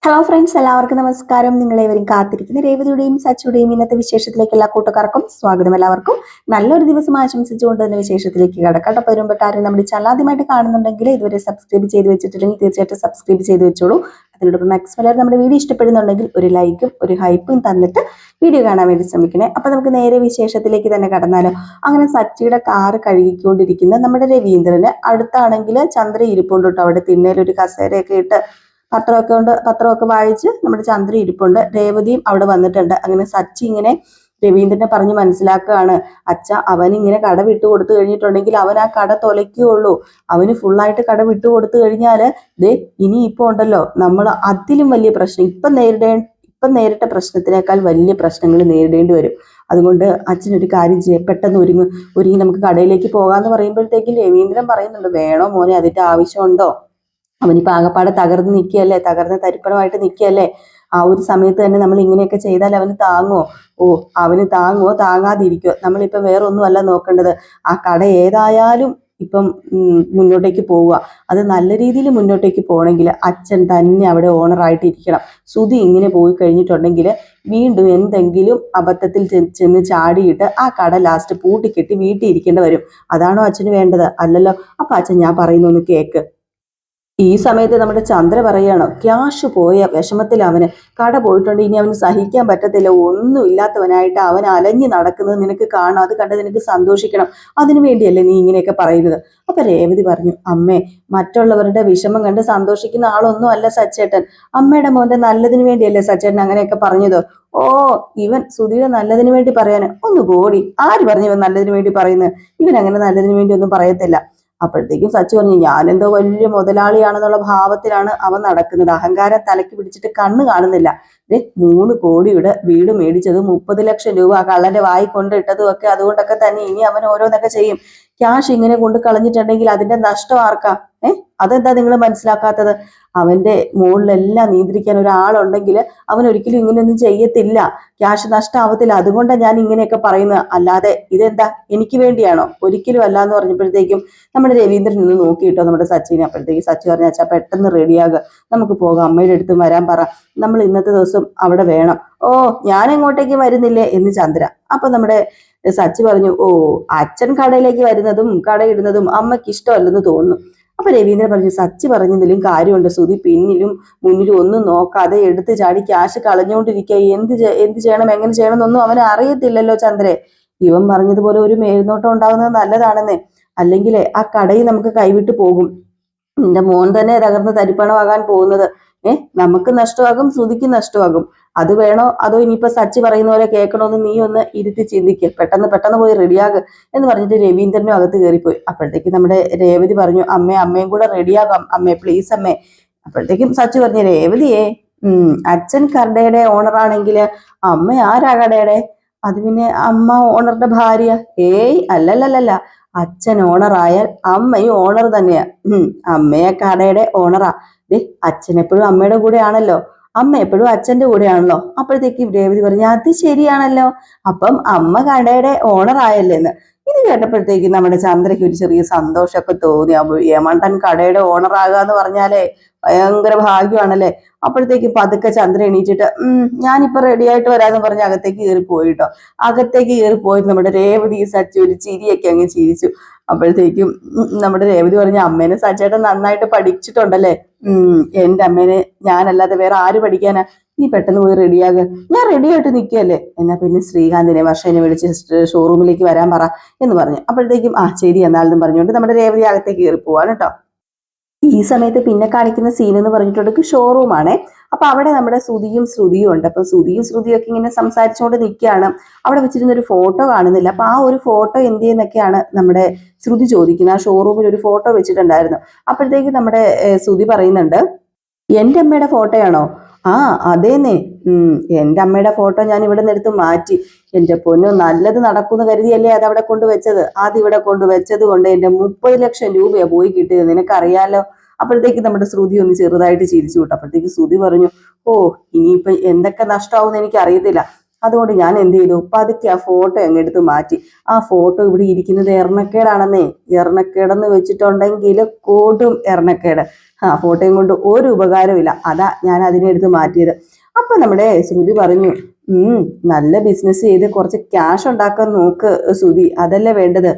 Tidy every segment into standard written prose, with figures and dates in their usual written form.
Hello friends, എല്ലാവർക്കും നമസ്കാരം. നിങ്ങളേവരും കാത്തിരിക്കുന്ന രേവതിയുടെയും സച്ചിയുടെയും ഇന്നത്തെ വിശേഷത്തിലേക്ക് എല്ലാ കൂട്ടുകാർക്കും സ്വാഗതം. എല്ലാവർക്കും നല്ലൊരു ദിവസം ആശംസിച്ചുകൊണ്ട് തന്നെ വിശേഷത്തിലേക്ക് കിടക്കട്ടെ. വരുമ്പോട്ടാരും നമ്മുടെ ചാനൽ ആദ്യമായിട്ട് കാണുന്നുണ്ടെങ്കിൽ ഇതുവരെ സബ്സ്ക്രൈബ് ചെയ്ത് വെച്ചിട്ടില്ലെങ്കിൽ തീർച്ചയായിട്ടും സബ്സ്ക്രൈബ് ചെയ്ത് വെച്ചോളൂ. അതിനോടൊപ്പം മാക്സിമം നമ്മുടെ വീഡിയോ ഇഷ്ടപ്പെടുന്നുണ്ടെങ്കിൽ ഒരു ലൈക്കും ഒരു ഹൈപ്പും തന്നിട്ട് വീഡിയോ കാണാൻ വേണ്ടി ശ്രമിക്കണേ. അപ്പൊ നമുക്ക് നേരെ വിശേഷത്തിലേക്ക് തന്നെ കടന്നാലോ. അങ്ങനെ സച്ചിയുടെ കാറ് കഴുകിക്കൊണ്ടിരിക്കുന്ന നമ്മുടെ രവീന്ദ്രന് അടുത്താണെങ്കിൽ ചന്ദ്ര ഇരിപ്പുണ്ട് കേട്ടോ. അവിടെ തിണ്ണയിലൊരു കസേരയൊക്കെ ഇട്ട് പത്രമൊക്കെ വായിച്ച് നമ്മുടെ ചന്ദ്ര ഇരിപ്പുണ്ട്. രേവതിയും അവിടെ വന്നിട്ടുണ്ട്. അങ്ങനെ സച്ചി ഇങ്ങനെ രവീന്ദ്രനെ പറഞ്ഞ് മനസ്സിലാക്കുകയാണ്, അച്ഛ അവൻ ഇങ്ങനെ കട വിട്ടു കൊടുത്തു കഴിഞ്ഞിട്ടുണ്ടെങ്കിൽ അവൻ ആ കട തൊലയ്ക്കുകയുള്ളൂ. അവന് ഫുള്ളായിട്ട് കട വിട്ടു കൊടുത്തു കഴിഞ്ഞാല് ഇനി ഇപ്പൊ ഉണ്ടല്ലോ നമ്മൾ അതിലും വലിയ പ്രശ്നം ഇപ്പം നേരിട്ട പ്രശ്നത്തിനേക്കാൾ വലിയ പ്രശ്നങ്ങൾ നേരിടേണ്ടി വരും. അതുകൊണ്ട് അച്ഛനൊരു കാര്യം ചെയ്യാം, പെട്ടെന്ന് ഒരുങ്ങി നമുക്ക് കടയിലേക്ക് പോകാന്ന് പറയുമ്പോഴത്തേക്കും രവീന്ദ്രൻ പറയുന്നുണ്ട്, വേണോ മോനെ, അതിന്റെ ആവശ്യമുണ്ടോ? അവനിപ്പോ ആകപ്പാടെ തകർന്ന് നിൽക്കുകയല്ലേ, തകർന്ന് തരിപ്പണമായിട്ട് നിൽക്കുകയല്ലേ. ആ ഒരു സമയത്ത് തന്നെ നമ്മൾ ഇങ്ങനെയൊക്കെ ചെയ്താൽ അവന് താങ്ങോ? അവന് താങ്ങോ താങ്ങാതിരിക്കോ? നമ്മളിപ്പം വേറെ ഒന്നുമല്ല നോക്കേണ്ടത്. ആ കട ഏതായാലും ഇപ്പം മുന്നോട്ടേക്ക് പോവുക. അത് നല്ല രീതിയിൽ മുന്നോട്ടേക്ക് പോകണമെങ്കിൽ അച്ഛൻ തന്നെ അവിടെ ഓണറായിട്ട് ഇരിക്കണം. ശ്രുതി ഇങ്ങനെ പോയി കഴിഞ്ഞിട്ടുണ്ടെങ്കിൽ വീണ്ടും എന്തെങ്കിലും അബദ്ധത്തിൽ ചെന്ന് ചാടിയിട്ട് ആ കട ലാസ്റ്റ് പൂട്ടിക്കെട്ടി വീട്ടിൽ ഇരിക്കേണ്ടി വരും. അതാണോ അച്ഛന് വേണ്ടത്? അല്ലല്ലോ. അപ്പൊ അച്ഛൻ ഞാൻ പറയുന്നൊന്ന് കേക്ക്. ഈ സമയത്ത് നമ്മുടെ ചന്ദ്ര പറയാണ്, ക്യാഷ് പോയ വിഷമത്തിൽ അവന് കട പോയിട്ടുണ്ട്, ഇനി അവന് സഹിക്കാൻ പറ്റത്തില്ല. ഒന്നും ഇല്ലാത്തവനായിട്ട് അവൻ അലഞ്ഞു നടക്കുന്നത് നിനക്ക് കാണാം. അത് കണ്ട് നിനക്ക് സന്തോഷിക്കണം. അതിനു വേണ്ടിയല്ലേ നീ ഇങ്ങനെയൊക്കെ പറയുന്നത്? അപ്പൊ രേവതി പറഞ്ഞു, അമ്മേ, മറ്റുള്ളവരുടെ വിഷമം കണ്ട് സന്തോഷിക്കുന്ന ആളൊന്നും അല്ല സച്ചേട്ടൻ. അമ്മയുടെ മോന്റെ നല്ലതിന് വേണ്ടിയല്ലേ സച്ചേട്ടൻ അങ്ങനെയൊക്കെ പറഞ്ഞത്. ഇവൻ സുധിയുടെ നല്ലതിന് വേണ്ടി പറയാന് ഒന്ന് പോടി. ആര് പറഞ്ഞു ഇവൻ നല്ലതിന് വേണ്ടി പറയുന്നത്? ഇവൻ അങ്ങനെ നല്ലതിന് വേണ്ടി ഒന്നും പറയത്തില്ല. അപ്പോഴത്തേക്കും സച്ചു പറഞ്ഞു, ഞാനെന്തോ വലിയ മുതലാളിയാണെന്നുള്ള ഭാവത്തിലാണ് അവൻ നടക്കുന്നത്. അഹങ്കാരം തലയ്ക്ക് പിടിച്ചിട്ട് കണ്ണ് കാണുന്നില്ല. 3 കോടിയുടെ വീട് മേടിച്ചതും 30 ലക്ഷം രൂപ ആ കള്ളന്റെ വായി കൊണ്ടിട്ടതും ഒക്കെ അതുകൊണ്ടൊക്കെ തന്നെ ഇനി അവൻ ഓരോന്നൊക്കെ ചെയ്യും. ക്യാഷ് ഇങ്ങനെ കൊണ്ട് കളഞ്ഞിട്ടുണ്ടെങ്കിൽ അതിന്റെ നഷ്ടം ആർക്കാ? അതെന്താ നിങ്ങൾ മനസ്സിലാക്കാത്തത്? അവന്റെ മുകളിലെല്ലാം നിയന്ത്രിക്കാൻ ഒരാളുണ്ടെങ്കിൽ അവൻ ഒരിക്കലും ഇങ്ങനെയൊന്നും ചെയ്യത്തില്ല. ക്യാഷ് നഷ്ടമാവത്തില്ല. അതുകൊണ്ടാണ് ഞാൻ ഇങ്ങനെയൊക്കെ പറയുന്നത്. അല്ലാതെ ഇതെന്താ എനിക്ക് വേണ്ടിയാണോ? ഒരിക്കലും അല്ല എന്ന് പറഞ്ഞപ്പോഴത്തേക്കും നമ്മുടെ രവീന്ദ്രൻ നിന്ന് നോക്കിയിട്ടോ നമ്മുടെ സച്ചിനെ. അപ്പോഴത്തേക്ക് സച്ചി പറഞ്ഞ, അച്ഛാ പെട്ടെന്ന് റെഡിയാകുക, നമുക്ക് പോകാം, അമ്മയുടെ അടുത്ത് വരാൻ പറ, നമ്മൾ ഇന്നത്തെ ദിവസം അവിടെ വേണം. ഞാൻ എങ്ങോട്ടേക്ക് വരുന്നില്ലേ എന്ന് ചന്ദ്ര. അപ്പൊ നമ്മുടെ സച്ചി പറഞ്ഞു, അച്ഛൻ കടയിലേക്ക് വരുന്നതും കടയിടുന്നതും അമ്മയ്ക്ക് ഇഷ്ടമല്ലെന്ന് തോന്നുന്നു. അപ്പൊ രവീന്ദ്രൻ പറഞ്ഞു, സച്ചി പറഞ്ഞതിലും കാര്യമുണ്ട്. ശ്രുതി പിന്നിലും മുന്നിലും ഒന്നും നോക്കാതെ എടുത്തു ചാടി ക്യാഷ് കളഞ്ഞുകൊണ്ടിരിക്കുക. എന്ത് ചെയ്യണം എങ്ങനെ ചെയ്യണം എന്നൊന്നും അവന് അറിയത്തില്ലല്ലോ ചന്ദ്രെ. ഇവൻ പറഞ്ഞതുപോലെ ഒരു മേൽനോട്ടം ഉണ്ടാകുന്നത് നല്ലതാണെന്നേ. അല്ലെങ്കിൽ ആ കടയിൽ നമുക്ക് കൈവിട്ട് പോകും. നിന്റെ മോൻ തന്നെ തകർന്ന് തരിപ്പണമാകാൻ പോകുന്നത്. നമുക്ക് നഷ്ടമാകും, ശ്രുതിക്ക് നഷ്ടമാകും. അത് വേണോ അതോ ഇനിയിപ്പോ സച്ചി പറയുന്ന പോലെ കേൾക്കണോന്ന് നീ ഒന്ന് ഇരുത്തി ചിന്തിക്കുക. പെട്ടെന്ന് പോയി റെഡിയാകുക എന്ന് പറഞ്ഞിട്ട് രവീന്ദ്രനും അകത്ത് കയറിപ്പോയി. അപ്പോഴത്തേക്ക് നമ്മുടെ രേവതി പറഞ്ഞു, അമ്മയും കൂടെ റെഡിയാകാം അമ്മേ, പ്ലീസ് അമ്മേ. അപ്പോഴത്തേക്കും സച്ചി പറഞ്ഞു, രേവതിയെ, അച്ഛൻ കടയുടെ ഓണറാണെങ്കിൽ അമ്മ ആരാ കടയുടെ? അത് പിന്നെ അമ്മ ഓണറുടെ ഭാര്യ. അല്ലല്ലല്ല, അച്ഛൻ ഓണറായാൽ അമ്മയും ഓണർ തന്നെയാ. അമ്മയെ കടയുടെ ഓണറാ. അച്ഛൻ എപ്പോഴും അമ്മയുടെ കൂടെ ആണല്ലോ, അമ്മ എപ്പോഴും അച്ഛന്റെ കൂടെയാണല്ലോ. അപ്പോഴത്തേക്കും രേവതി പറഞ്ഞു, അത് ശരിയാണല്ലോ, അപ്പം അമ്മ കടയുടെ ഓണർ ആയല്ലേന്ന്. ഇത് കേട്ടപ്പോഴത്തേക്കും നമ്മുടെ ചന്ദ്രയ്ക്ക് ഒരു ചെറിയ സന്തോഷമൊക്കെ തോന്നി. യമണ്ടൻ കടയുടെ ഓണർ ആകുക എന്ന് പറഞ്ഞാലേ ഭയങ്കര ഭാഗ്യമാണല്ലേ. അപ്പോഴത്തേക്ക് പതുക്കെ ചന്ദ്ര എണീറ്റിട്ട് ഞാനിപ്പോ റെഡി ആയിട്ട് വരാന്ന് പറഞ്ഞ് അകത്തേക്ക് കയറി പോയിട്ടോ. അകത്തേക്ക് കയറി പോയിട്ട് നമ്മുടെ രേവതി സച്ചി ഒരു ചിരിയൊക്കെ അങ്ങ് ചിരിച്ചു. അപ്പോഴത്തേക്കും നമ്മുടെ രേവതി പറഞ്ഞ, അമ്മേനെ സച്ചേട്ടൻ നന്നായിട്ട് പഠിച്ചിട്ടുണ്ടല്ലേ. എന്റെ അമ്മേനെ ഞാനല്ലാതെ വേറെ ആര് പഠിക്കാനാ? നീ പെട്ടെന്ന് പോയി റെഡിയാകുക. ഞാൻ റെഡി ആയിട്ട് നിൽക്കുകയല്ലേ. എന്നാ പിന്നെ ശ്രീകാന്തിനെ വർഷനെ വിളിച്ച് ഷോറൂമിലേക്ക് വരാൻ പറ എന്ന് പറഞ്ഞു. അപ്പോഴത്തേക്കും ശരി എന്നാലെന്നും പറഞ്ഞുകൊണ്ട് നമ്മുടെ രേവതി അകത്തേക്ക് കയറി പോവാണ് കേട്ടോ. ഈ സമയത്ത് പിന്നെ കാണിക്കുന്ന സീൻ എന്ന് പറഞ്ഞിട്ടുണ്ടെങ്കിൽ ഷോറൂമാണ്. അപ്പൊ അവിടെ നമ്മുടെ ശ്രുതിയും ഉണ്ട്. അപ്പൊ ശ്രുതിയും ഒക്കെ ഇങ്ങനെ സംസാരിച്ചുകൊണ്ട് നിൽക്കുകയാണ്. അവിടെ വെച്ചിരുന്ന ഒരു ഫോട്ടോ കാണുന്നില്ല. അപ്പൊ ആ ഒരു ഫോട്ടോ എന്ത് ചെയ്യുന്നൊക്കെയാണ് നമ്മുടെ ശ്രുതി ചോദിക്കുന്നത്. ആ ഷോറൂമിൽ ഒരു ഫോട്ടോ വെച്ചിട്ടുണ്ടായിരുന്നു. അപ്പോഴത്തേക്ക് നമ്മുടെ ശ്രുതി പറയുന്നുണ്ട്, എന്റെ അമ്മയുടെ ഫോട്ടോയാണോ? അതേന്നെ. എന്റെ അമ്മയുടെ ഫോട്ടോ ഞാൻ ഇവിടെ നിന്ന് എടുത്ത് മാറ്റി. എന്റെ പൊന്നോ, നല്ലത് നടക്കുമെന്ന് കരുതിയല്ലേ അത് അവിടെ കൊണ്ടുവച്ചത്. അതിവിടെ കൊണ്ടുവച്ചത് കൊണ്ട് എന്റെ 30 ലക്ഷം രൂപയാ പോയി കിട്ടിയത്, നിനക്കറിയാലോ. അപ്പോഴത്തേക്ക് നമ്മുടെ ശ്രുതി ഒന്ന് ചെറുതായിട്ട് ചിരിച്ചു വിട്ടു. അപ്പോഴത്തേക്ക് ശ്രുതി പറഞ്ഞു, ഇനിയിപ്പൊ എന്തൊക്കെ നഷ്ടമാവുമെന്ന് എനിക്ക് അറിയത്തില്ല. അതുകൊണ്ട് ഞാൻ എന്ത് ചെയ്തു, പതുക്കെ ആ ഫോട്ടോ അങ്ങ് എടുത്ത് മാറ്റി. ആ ഫോട്ടോ ഇവിടെ ഇരിക്കുന്നത് എറണക്കേടാണെന്നേ. എറണക്കേടെന്ന് വെച്ചിട്ടുണ്ടെങ്കിൽ കൊടും എറണക്കേട്. ആ ഫോട്ടോയും കൊണ്ട് ഒരു ഉപകാരമില്ല, അതാ ഞാൻ അതിനെ എടുത്ത് മാറ്റിയത്. അപ്പൊ നമ്മുടെ ശ്രുതി പറഞ്ഞു, നല്ല ബിസിനസ് ചെയ്ത് കുറച്ച് ക്യാഷ് ഉണ്ടാക്കാൻ നോക്ക് ശ്രുതി, അതല്ലേ വേണ്ടത്.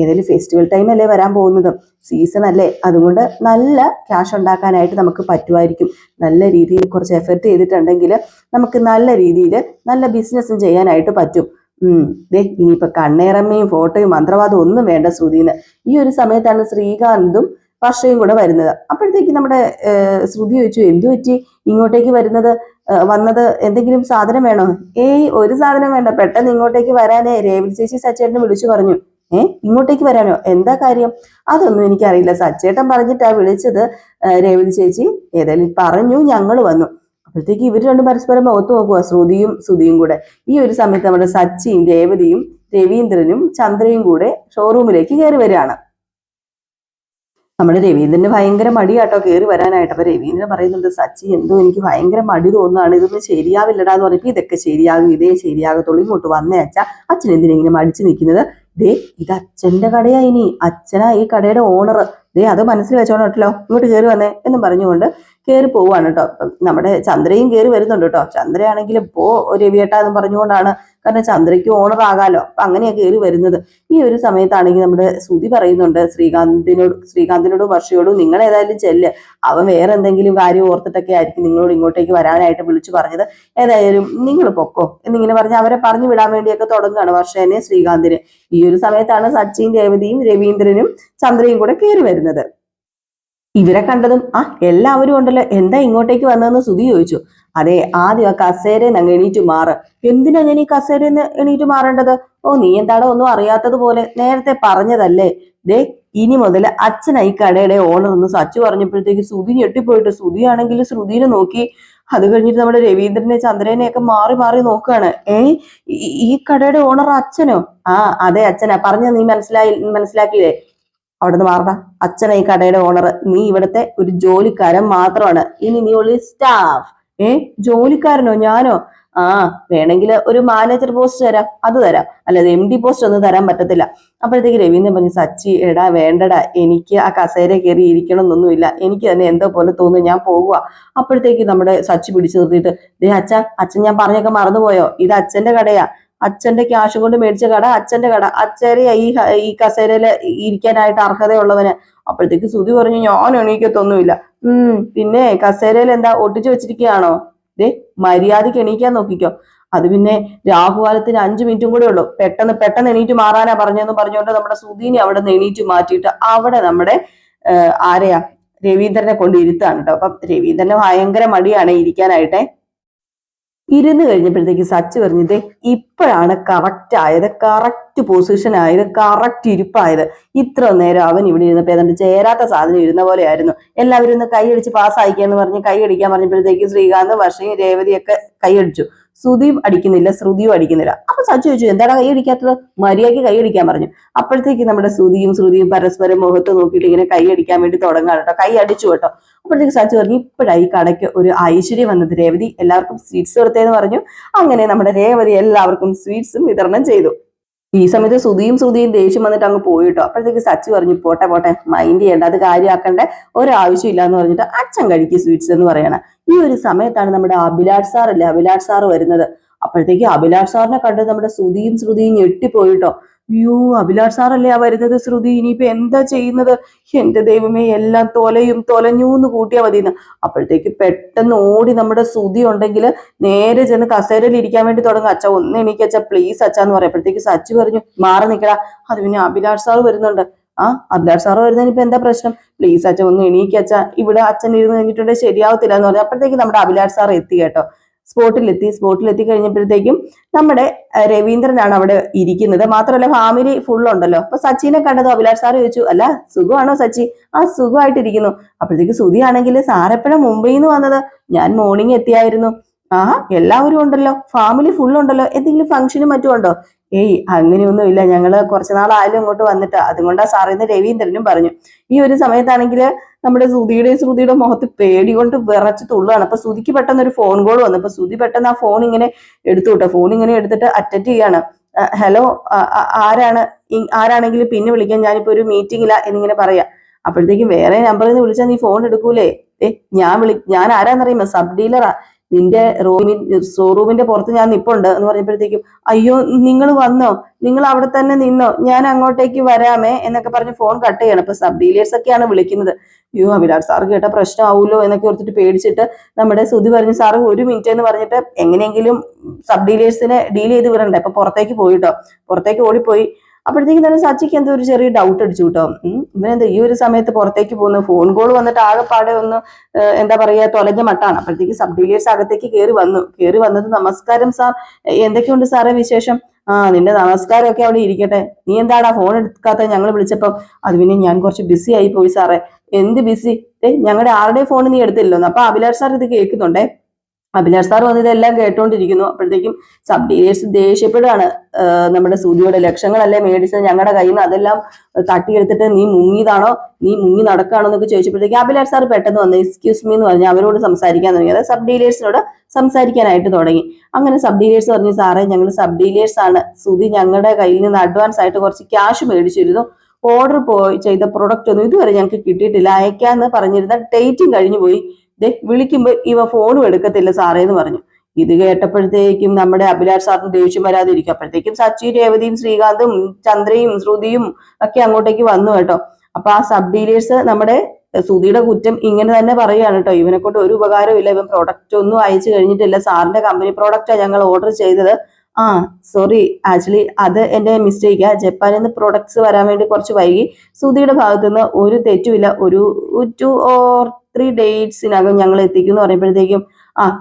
ഏതായാലും ഫെസ്റ്റിവൽ ടൈം അല്ലേ വരാൻ പോകുന്നത്, സീസൺ അല്ലേ, അതുകൊണ്ട് നല്ല ക്യാഷ് ഉണ്ടാക്കാനായിട്ട് നമുക്ക് പറ്റുമായിരിക്കും. നല്ല രീതിയിൽ കുറച്ച് എഫർട്ട് ചെയ്തിട്ടുണ്ടെങ്കിൽ നമുക്ക് നല്ല രീതിയിൽ നല്ല ബിസിനസ്സും ചെയ്യാനായിട്ട് പറ്റും. ഇനിയിപ്പൊ കണ്ണേറമ്മയും ഫോട്ടോയും മന്ത്രവാദവും ഒന്നും വേണ്ട ശ്രുതിന്ന്. ഈ ഒരു സമയത്താണ് ശ്രീകാന്തും വർഷയും കൂടെ വരുന്നത്. അപ്പോഴത്തേക്ക് നമ്മുടെ ശ്രുതി ചോദിച്ചു, എന്തു പറ്റി ഇങ്ങോട്ടേക്ക് വന്നത്, എന്തെങ്കിലും സാധനം വേണോ? ഒരു സാധനം വേണ്ട, പെട്ടെന്ന് ഇങ്ങോട്ടേക്ക് വരാനേ രേവതി ചേച്ചി സച്ചേട്ടനെ വിളിച്ചു പറഞ്ഞു. ഇങ്ങോട്ടേക്ക് വരാനോ? എന്താ കാര്യം? അതൊന്നും എനിക്കറിയില്ല, സച്ചേട്ടൻ പറഞ്ഞിട്ടാ വിളിച്ചത് രേവതി ചേച്ചി, ഏതായാലും പറഞ്ഞു ഞങ്ങൾ വന്നു. അപ്പോഴത്തേക്ക് ഇവർ രണ്ടും പരസ്പരം മുഖത്ത് നോക്കുക, ശ്രുതിയും കൂടെ. ഈ ഒരു സമയത്ത് നമ്മുടെ സച്ചിയും രേവതിയും രവീന്ദ്രനും ചന്ദ്രയും കൂടെ ഷോറൂമിലേക്ക് കയറി വരികയാണ്. നമ്മുടെ രവീന്ദ്രന് ഭയങ്കര മടിയാട്ടോ കയറി വരാനായിട്ട്. അപ്പൊ രവീന്ദ്രൻ പറയുന്നുണ്ട്, സച്ചി എന്തോ എനിക്ക് ഭയങ്കര മടി തോന്നുകയാണ്, ഇതൊന്നും ശരിയാവില്ലടാന്ന് പറഞ്ഞപ്പോ ഇതൊക്കെ ശരിയാകും, ഇതേ ശരിയാകത്തുള്ളൂ, ഇങ്ങോട്ട് വന്നേ അച്ഛൻ എന്തിനെങ്ങനെ മടിച്ചു നിൽക്കുന്നത്, ഇത് അച്ഛന്റെ കടയാ, ഇനി അച്ഛനാ ഈ കടയുടെ ഓണർ, അത് മനസ്സിൽ വെച്ചോണം കേട്ടോ, ഇങ്ങോട്ട് കയറി വന്നേ എന്നും പറഞ്ഞുകൊണ്ട് കയറി പോവാണ് കേട്ടോ. നമ്മുടെ ചന്ദ്രയും കയറി വരുന്നുണ്ട് കേട്ടോ. ചന്ദ്രയാണെങ്കിൽ രവിയേട്ടാ എന്ന് പറഞ്ഞുകൊണ്ടാണ്, കാരണം ചന്ദ്രയ്ക്ക് ഓണർ ആകാലോ, അപ്പൊ അങ്ങനെയാണ് കയറി വരുന്നത്. ഈ ഒരു സമയത്താണെങ്കിൽ നമ്മുടെ ശ്രുതി പറയുന്നുണ്ട് ശ്രീകാന്തിനോടും വർഷയോടും, നിങ്ങൾ ഏതായാലും ചെല്ല്, അവൻ വേറെ എന്തെങ്കിലും കാര്യം ഓർത്തിട്ടൊക്കെ ആയിരിക്കും നിങ്ങളോട് ഇങ്ങോട്ടേക്ക് വരാനായിട്ട് വിളിച്ചു പറഞ്ഞത്, ഏതായാലും നിങ്ങൾ പൊക്കോ എന്നിങ്ങനെ പറഞ്ഞ് അവരെ പറഞ്ഞു വിടാൻ വേണ്ടിയൊക്കെ തുടങ്ങുകയാണ് വർഷേനെ ശ്രീകാന്തിന്. ഈ ഒരു സമയത്താണ് സച്ചിൻ രേവതിയും രവീന്ദ്രനും ചന്ദ്രയും കൂടെ കയറി വരുന്നത്. ഇവരെ കണ്ടതും എല്ലാവരും ഉണ്ടല്ലോ, എന്താ ഇങ്ങോട്ടേക്ക് വന്നതെന്ന് ശ്രുതി ചോദിച്ചു. അതെ, ആദ്യം ആ കസേരന്ന് അങ്ങ് എണീറ്റ് മാറ്. എന്തിനാ ഞാൻ ഈ കസേരന്ന് എണീറ്റ് മാറേണ്ടത്? നീ എന്താണോ ഒന്നും അറിയാത്തതുപോലെ, നേരത്തെ പറഞ്ഞതല്ലേ. ഇനി മുതൽ അച്ഛനായി കടയുടെ ഓണർ എന്ന് സച്ചു പറഞ്ഞപ്പോഴത്തേക്ക് ശ്രുതി ഞെട്ടിപ്പോയിട്ട്, ശ്രുതിയാണെങ്കിൽ ശ്രുതിനെ നോക്കി. അത് കഴിഞ്ഞിട്ട് നമ്മുടെ രവീന്ദ്രനെ ചന്ദ്രനെ ഒക്കെ മാറി മാറി നോക്കുകയാണ്. ഈ കടയുടെ ഓണർ അച്ഛനോ? അതെ അച്ഛനാ, പറഞ്ഞ നീ മനസ്സിലാക്കിയില്ലേ? അവിടുന്ന് മാറണ്ട, അച്ഛനാ ഈ കടയുടെ ഓണർ, നീ ഇവിടുത്തെ ഒരു ജോലിക്കാരൻ മാത്രമാണ്, ഇനി നീ ഒരു സ്റ്റാഫ്. ജോലിക്കാരനോ? ഞാനോ? വേണമെങ്കിൽ ഒരു മാനേജർ പോസ്റ്റ് തരാം, അത് തരാം, അല്ലാതെ MD പോസ്റ്റ് ഒന്നും തരാൻ പറ്റത്തില്ല. അപ്പോഴത്തേക്ക് രവീന്ദ്രൻ പറഞ്ഞു, സച്ചി എടാ വേണ്ടടാ, എനിക്ക് ആ കസേര കയറി ഇരിക്കണം എന്നൊന്നുമില്ല, എനിക്ക് തന്നെ എന്തോ പോലെ തോന്നുന്നു, ഞാൻ പോകുക. അപ്പോഴത്തേക്ക് നമ്മുടെ സച്ചി പിടിച്ചു നിർത്തിയിട്ട്, അച്ഛൻ ഞാൻ പറഞ്ഞൊക്കെ മറന്നുപോയോ, ഇത് അച്ഛന്റെ കടയാ, അച്ഛന്റെ ക്യാഷ് കൊണ്ട് മേടിച്ച കട, അച്ഛന്റെ കട, അച്ഛനെ ഈ കസേരയില് ഇരിക്കാനായിട്ട് അർഹതയുള്ളവന്. അപ്പോഴത്തേക്ക് ശ്രുതി പറഞ്ഞു, ഞാൻ എണീക്കത്തൊന്നുമില്ല. പിന്നെ കസേരയിൽ എന്താ ഒട്ടിച്ചു വെച്ചിരിക്കുകയാണോ? മര്യാദക്ക് എണീക്കാൻ നോക്കിക്കോ. അത് പിന്നെ രാഹുകാലത്തിന് 5 മിനിറ്റും കൂടെ ഉള്ളൂ, പെട്ടെന്ന് എണീറ്റ് മാറാനാ പറഞ്ഞെന്ന് പറഞ്ഞുകൊണ്ട് നമ്മുടെ ശ്രുതിനെ അവിടെ നിന്ന് എണീറ്റ് മാറ്റിയിട്ട് അവിടെ നമ്മുടെ ആരെയാ രവീന്ദ്രനെ കൊണ്ട് ഇരുത്താണ് കേട്ടോ. അപ്പൊ രവീന്ദ്രന് ഭയങ്കര മടിയാണ് ഇരിക്കാനായിട്ടെ. ഇരുന്ന് കഴിഞ്ഞപ്പോഴത്തേക്ക് സച്ച് പറഞ്ഞത്, ഇപ്പോഴാണ് കറക്റ്റ് ആയത്, കറക്റ്റ് പൊസിഷൻ ആയത്, കറക്റ്റ് ഇരിപ്പായത്. ഇത്ര നേരം അവൻ ഇവിടെ ഇരുന്നപ്പോ ഏതാണ്ട് ചേരാത്ത സാധനം ഇരുന്ന പോലെ ആയിരുന്നു. എല്ലാവരും ഒന്ന് കൈയടിച്ച് പാസ്സായിക്കാന്ന് പറഞ്ഞ് കൈയടിക്കാൻ പറഞ്ഞപ്പോഴത്തേക്ക് ശ്രീകാന്ത് വർഷയും രേവതിയൊക്കെ കൈയടിച്ചു. ശ്രുതിയും അടിക്കുന്നില്ല, ശ്രുതിയും അടിക്കുന്നില്ല. അപ്പൊ സച്ചു ചോദിച്ചു, എന്താണ് കൈയടിക്കാത്തത്? മര്യാദയ്ക്ക് കൈയടിക്കാൻ പറഞ്ഞു. അപ്പോഴത്തേക്ക് നമ്മുടെ ശ്രുതിയും പരസ്പരം മുഖത്ത് നോക്കിയിട്ട് ഇങ്ങനെ കൈയടിക്കാൻ വേണ്ടി തുടങ്ങാണ് കേട്ടോ. കൈ അടിച്ചു കേട്ടോ. അപ്പോഴത്തേക്ക് സച്ചു പറഞ്ഞു, ഇപ്പോഴായി കടയ്ക്ക് ഒരു ഐശ്വര്യം വന്നത്, രേവതി എല്ലാവർക്കും സ്വീറ്റ്സ് കൊടുത്തേന്ന് പറഞ്ഞു. അങ്ങനെ നമ്മുടെ രേവതി എല്ലാവർക്കും സ്വീറ്റ്സും വിതരണം ചെയ്തു. ഈ സമയത്ത് ശ്രുതിയും ദേഷ്യം വന്നിട്ട് അങ്ങ് പോയിട്ടോ. അപ്പോഴത്തേക്ക് സച്ചു പറഞ്ഞു, പോട്ടെ മൈൻഡ് ചെയ്യേണ്ട, അത് കാര്യമാക്കേണ്ട ഒരാവശ്യം ഇല്ല എന്ന് പറഞ്ഞിട്ട് അച്ഛൻ കഴിക്കും സ്വീറ്റ്സ് എന്ന് പറയണം. ഈ ഒരു സമയത്താണ് നമ്മുടെ അഭിലാഷ് സാർ വരുന്നത്. അപ്പോഴത്തേക്ക് അഭിലാഷ് സാറിനെ കണ്ട് നമ്മുടെ ശ്രുതിയും ഞെട്ടിപ്പോയിട്ടോ. അയ്യോ, അഭിലാഷ് സാറല്ലേ വരുന്നത്, ശ്രുതി ഇനിയിപ്പോ എന്താ ചെയ്യുന്നത്? എന്റെ ദൈവമേ, എല്ലാം തൊലഞ്ഞൂന്ന് കൂട്ടിയാ മതിയെന്ന്. അപ്പോഴത്തേക്ക് പെട്ടെന്ന് ഓടി നമ്മുടെ ശ്രുതി ഉണ്ടെങ്കിൽ നേരെ ചെന്ന് കസേരയിൽ ഇരിക്കാൻ വേണ്ടി തുടങ്ങും. അച്ഛ ഒന്ന് എണീക്കച്ച പ്ലീസ് അച്ഛാന്ന് പറയപ്പോഴത്തേക്ക് സച്ചു പറഞ്ഞു, മാറി നിൽക്കടാ, അത് പിന്നെ അഭിലാഷ് സാർ വരുന്നുണ്ട്. അഭിലാഷ് സാറ് വരുന്നതിന് ഇപ്പൊ എന്താ പ്രശ്നം? പ്ലീസ് അച്ഛൻ ഒന്ന് എണീക്കച്ച, ഇവിടെ അച്ഛൻ ഇരുന്ന് കഴിഞ്ഞിട്ടുണ്ടെങ്കിൽ ശരിയാവത്തില്ല എന്ന് പറഞ്ഞു. അപ്പോഴത്തേക്ക് നമ്മുടെ അഭിലാഷ് സാർ എത്തി കേട്ടോ. സ്പോട്ടിലെത്തി കഴിഞ്ഞപ്പോഴത്തേക്കും നമ്മുടെ രവീന്ദ്രനാണ് അവിടെ ഇരിക്കുന്നത്. മാത്രമല്ല ഫാമിലി ഫുൾ ഉണ്ടല്ലോ. അപ്പൊ സച്ചിനെ കണ്ടത് അഭിലാഷ് സാർ ചോദിച്ചു, അല്ല സുഖമാണോ സച്ചി? സുഖമായിട്ടിരിക്കുന്നു. അപ്പോഴത്തേക്ക് ശ്രുതി ആണെങ്കിൽ, സാറെപ്പോഴും മുംബൈയിൽ നിന്ന് വന്നത്? ഞാൻ മോർണിംഗ് എത്തിയായിരുന്നു. എല്ലാവരും ഉണ്ടല്ലോ, ഫാമിലി ഫുൾ ഉണ്ടല്ലോ, എന്തെങ്കിലും ഫംഗ്ഷനും മറ്റും ഉണ്ടോ? അങ്ങനെയൊന്നും ഇല്ല, ഞങ്ങള് കുറച്ചു നാളായാലും ഇങ്ങോട്ട് വന്നിട്ട്, അതുകൊണ്ടാ സാറേന്ന് രവീന്ദ്രനും പറഞ്ഞു. ഈ ഒരു സമയത്താണെങ്കിൽ നമ്മുടെ ശ്രുതിയുടെ മുഖത്ത് പേടി കൊണ്ട് വിറച്ച് തുള്ളുകയാണ്. അപ്പൊ ശ്രുതിക്ക് പെട്ടെന്ന് ഒരു ഫോൺ കോൾ വന്നു. അപ്പൊ ശ്രുതി പെട്ടെന്ന് ആ ഫോൺ ഇങ്ങനെ എടുത്തിട്ട് അറ്റൻഡ് ചെയ്യാണ്. ഹലോ, ആരാണെങ്കിലും പിന്നെ വിളിക്കാൻ, ഞാനിപ്പോ ഒരു മീറ്റിംഗില എന്നിങ്ങനെ പറയാ. അപ്പോഴത്തേക്കും വേറെ നമ്പറിൽ നിന്ന് വിളിച്ചാൽ നീ ഫോൺ എടുക്കൂലേ? ഞാൻ ആരാന്നറിയുമോ? സബ് ഡീലറാ. നിന്റെ ഷോറൂമിന്റെ പുറത്ത് ഞാൻ നിപ്പുണ്ട് എന്ന് പറഞ്ഞപ്പോഴത്തേക്കും, അയ്യോ നിങ്ങൾ വന്നോ, നിങ്ങൾ അവിടെ തന്നെ നിന്നോ, ഞാൻ അങ്ങോട്ടേക്ക് വരാമേ എന്നൊക്കെ പറഞ്ഞ് ഫോൺ കട്ട് ചെയ്യണം. അപ്പൊ സബ് ഡീലേഴ്സ് ഒക്കെയാണ് വിളിക്കുന്നത്. അയ്യോ അഭിലാഷ് സാർ കേട്ട പ്രശ്നമാവൂലോ എന്നൊക്കെ ഓർത്തിട്ട് പേടിച്ചിട്ട് നമ്മുടെ സുധി പറഞ്ഞു, സാറ് 1 മിനിറ്റ് എന്ന് പറഞ്ഞിട്ട് എങ്ങനെയെങ്കിലും സബ് ഡീലേഴ്സിനെ ഡീൽ ചെയ്ത് വിടണ്ടേ. അപ്പൊ പുറത്തേക്ക് ഓടിപ്പോയി. അപ്പോഴത്തേക്കും തന്നെ സച്ചിക്ക് എന്തോ ഒരു ചെറിയ ഡൗട്ട് അടിച്ചു കേട്ടോ. ഇവനെന്താ ഈ ഒരു സമയത്ത് പുറത്തേക്ക് പോകുന്നു? ഫോൺ കോൾ വന്നിട്ട് ആകെപ്പാടെ ഒന്ന് എന്താ പറയാ തൊലഞ്ഞ മട്ടാണ്. അപ്പോഴത്തേക്ക് സബ് ഡീലേഴ്സ് അകത്തേക്ക് കയറി വന്നത്, നമസ്കാരം സാർ, എന്തൊക്കെയുണ്ട് സാറേ വിശേഷം? നിന്റെ നമസ്കാരമൊക്കെ അവിടെ ഇരിക്കട്ടെ, നീ എന്താടാ ഫോൺ എടുക്കാത്ത ഞങ്ങൾ വിളിച്ചപ്പം? അത് പിന്നെ ഞാൻ കുറച്ച് ബിസി ആയി പോയി സാറേ. എന്ത് ബിസി? ഞങ്ങളുടെ ആരുടെയും ഫോൺ നീ എടുത്തില്ലല്ലോ. അപ്പൊ അഭിലാഷ് സാർ ഇത് കേൾക്കുന്നുണ്ടേ. അഭിലാഷ് സാർ വന്ന് ഇതെല്ലാം കേട്ടോണ്ടിരിക്കുന്നു. അപ്പോഴത്തേക്കും സബ് ഡീലേഴ്സ് ദേഷ്യപ്പെടുകയാണ്. നമ്മുടെ സുധിയുടെ ലക്ഷങ്ങളല്ലേ മേടിച്ചത് ഞങ്ങളുടെ കയ്യിൽ നിന്ന്, അതെല്ലാം തട്ടിയെടുത്തിട്ട് നീ മുങ്ങിയതാണോ, നീ മുങ്ങി നടക്കുകയാണോ എന്നൊക്കെ ചോദിച്ചപ്പോഴത്തേക്ക് അഭിലാഷ് സാർ പെട്ടെന്ന് വന്ന് എക്സ്ക്യൂസ് മീ എന്ന് പറഞ്ഞ് അവരോട് സംസാരിക്കാൻ തുടങ്ങി. അതായത് സബ് ഡീലേഴ്സിനോട് സംസാരിക്കാനായിട്ട് തുടങ്ങി. അങ്ങനെ സബ് ഡീലേഴ്സ് പറഞ്ഞു, സാറേ ഞങ്ങൾ സബ് ഡീലേഴ്സ് ആണ്, സുധി ഞങ്ങളുടെ കയ്യിൽ നിന്ന് അഡ്വാൻസ് ആയിട്ട് കുറച്ച് ക്യാഷ് മേടിച്ചിരുന്നു. ഓർഡർ ചെയ്ത പ്രൊഡക്റ്റ് ഒന്നും ഇതുവരെ ഞങ്ങൾക്ക് കിട്ടിയിട്ടില്ല, അയക്കാന്ന് പറഞ്ഞിരുന്ന ഡേറ്റും കഴിഞ്ഞു പോയി. വിളിക്കുമ്പോ ഇവ ഫോണും എടുക്കത്തില്ല സാറേ എന്ന് പറഞ്ഞു. ഇത് കേട്ടപ്പോഴത്തേക്കും നമ്മുടെ അഭിലാഷ് സാറിന് ദേഷ്യം വരാതിരിക്കും. അപ്പോഴത്തേക്കും സച്ചി, രേവതിയും, ശ്രീകാന്തും, ചന്ദ്രയും, ശ്രുതിയും ഒക്കെ അങ്ങോട്ടേക്ക് വന്നു കേട്ടോ. അപ്പൊ ആ സബ് ഡീലേഴ്സ് നമ്മുടെ സുധിയുടെ കുറ്റം ഇങ്ങനെ തന്നെ പറയുകയാണ് കേട്ടോ. ഇവനെ കൊണ്ട് ഒരു ഉപകാരവും ഇല്ല, ഇവൻ പ്രൊഡക്റ്റ് ഒന്നും അയച്ചു കഴിഞ്ഞിട്ടില്ല, സാറിന്റെ കമ്പനി പ്രൊഡക്റ്റാണ് ഞങ്ങൾ ഓർഡർ ചെയ്തത്. സോറി, ആക്ച്വലി അത് എന്റെ മിസ്റ്റേക്കാ, ജപ്പാനിൽ നിന്ന് പ്രൊഡക്ട്സ് വരാൻ വേണ്ടി കുറച്ച് വൈകി. സുധിയുടെ ഭാഗത്തുനിന്ന് ഒരു തെറ്റുമില്ല, ഒരു 2 or 3 ഡേയ്സിനകം ഞങ്ങൾ എത്തിക്കുന്നു പറയുമ്പോഴത്തേക്കും,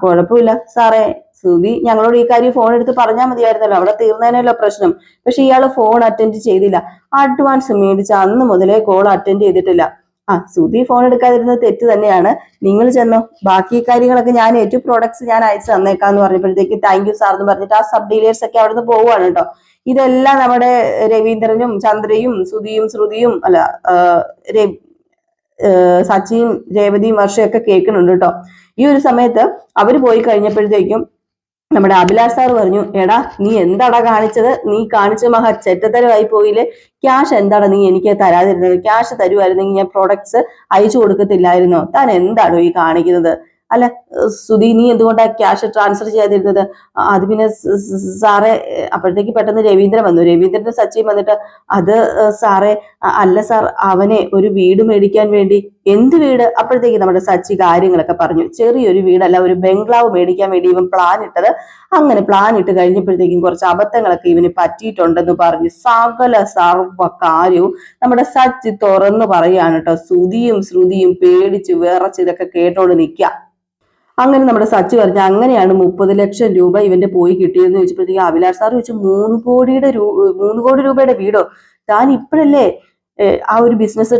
കുഴപ്പമില്ല സാറേ, സുധി ഞങ്ങളോട് ഈ കാര്യം ഫോൺ എടുത്ത് പറഞ്ഞാൽ മതിയായിരുന്നല്ലോ, അവിടെ തീർന്നേനല്ലോ പ്രശ്നം. പക്ഷെ ഇയാള് ഫോൺ അറ്റൻഡ് ചെയ്തില്ല, അഡ്വാൻസ് മേടിച്ച അന്ന് മുതലേ കോൾ അറ്റൻഡ് ചെയ്തിട്ടില്ല. സുധി ഫോൺ എടുക്കാതിരുന്നത് തെറ്റ് തന്നെയാണ്, നിങ്ങൾ ചെന്നോ, ബാക്കി കാര്യങ്ങളൊക്കെ ഞാൻ ഏറ്റു, പ്രോഡക്ട്സ് ഞാൻ അയച്ചു തന്നേക്കാന്ന് പറഞ്ഞപ്പോഴത്തേക്ക് താങ്ക് യു സാർ എന്ന് പറഞ്ഞിട്ട് ആ സബ് ഡീലേഴ്സ് ഒക്കെ അവിടുന്ന് പോവുകയാണ് കേട്ടോ. ഇതെല്ലാം നമ്മുടെ രവീന്ദ്രനും ചന്ദ്രയും സുധിയും ശ്രുതിയും സച്ചിയും രേവതിയും വർഷയൊക്കെ കേൾക്കുന്നുണ്ട് കേട്ടോ. ഈ ഒരു സമയത്ത് അവര് പോയി കഴിഞ്ഞപ്പോഴത്തേക്കും നമ്മുടെ അഭിലാഷ് സാർ പറഞ്ഞു, എടാ നീ എന്താടാ കാണിച്ചത്, നീ കാണിച്ച മഹാ ചെറ്റത്തരമായി പോയില്ലേ, ക്യാഷ് എന്താടാ നീ എനിക്ക് തരാതിരുന്നത്, ക്യാഷ് തരുമായിരുന്നെങ്കിൽ ഞാൻ പ്രോഡക്ട്സ് അയച്ചു കൊടുക്കത്തില്ലായിരുന്നോ, താൻ എന്താണോ ഈ കാണിക്കുന്നത്, അല്ല സുധി നീ എന്തുകൊണ്ടാ ക്യാഷ് ട്രാൻസ്ഫർ ചെയ്യാതിരുന്നത്? അത് പിന്നെ സാറേ, അപ്പോഴത്തേക്ക് പെട്ടെന്ന് രവീന്ദ്രൻ വന്നു. രവീന്ദ്രന്റെ സച്ചിയും വന്നിട്ട്, അത് സാറേ, അല്ല സാർ, അവനെ ഒരു വീട് മേടിക്കാൻ വേണ്ടി. എന്ത് വീട്? അപ്പോഴത്തേക്ക് നമ്മുടെ സച്ചി കാര്യങ്ങളൊക്കെ പറഞ്ഞു. ചെറിയൊരു വീടല്ല, ഒരു ബംഗ്ലാവ് മേടിക്കാൻ വേണ്ടി ഇവൻ പ്ലാൻ ഇട്ടത്. അങ്ങനെ പ്ലാൻ ഇട്ട് കഴിഞ്ഞപ്പോഴത്തേക്കും കുറച്ച് അബദ്ധങ്ങളൊക്കെ ഇവന് പറ്റിയിട്ടുണ്ടെന്ന് പറഞ്ഞ് സകല സർവ്വ കാര്യവും നമ്മുടെ സച്ചി തുറന്നു പറയാണ് കേട്ടോ. സുധിയും ശ്രുതിയും പേടിച്ച് വിറച്ച് ഇതൊക്കെ കേട്ടോണ്ട് നിൽക്കുക. അങ്ങനെ നമ്മുടെ സച്ചി പറഞ്ഞു, അങ്ങനെയാണ് 30 ലക്ഷം രൂപ ഇവന്റെ പോയി കിട്ടിയെന്ന് ചോദിച്ചപ്പോഴത്തേക്ക് അഭിലാഷ് സാർ ചോദിച്ചു, 3 കോടി രൂപയുടെ വീടോ? താൻ ഇപ്പോഴല്ലേ ആ ഒരു ബിസിനസ്